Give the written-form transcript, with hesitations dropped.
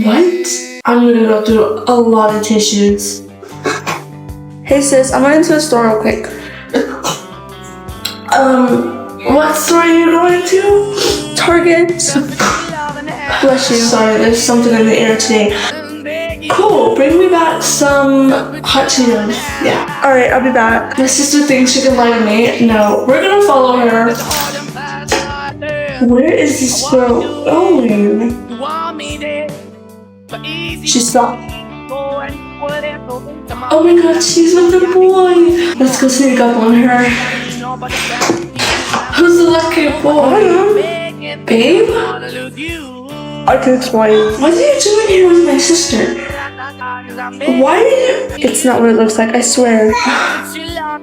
What? I'm gonna go through a lot of tissues. Hey sis, I'm going to the store real quick. What store are you going to? Target. Bless you. Sorry, there's something in the air today. Cool, bring me back some hot Cheetos. Yeah. Alright, I'll be back. My sister thinks she can lie to me. No, we're gonna follow her. Where is this girl going? She stopped. Oh my god, she's with the boy. Let's go sneak up on her. Who's the lucky boy? Babe? I can explain. What are you doing here with my sister? Why did you... It's not what it looks like, I swear.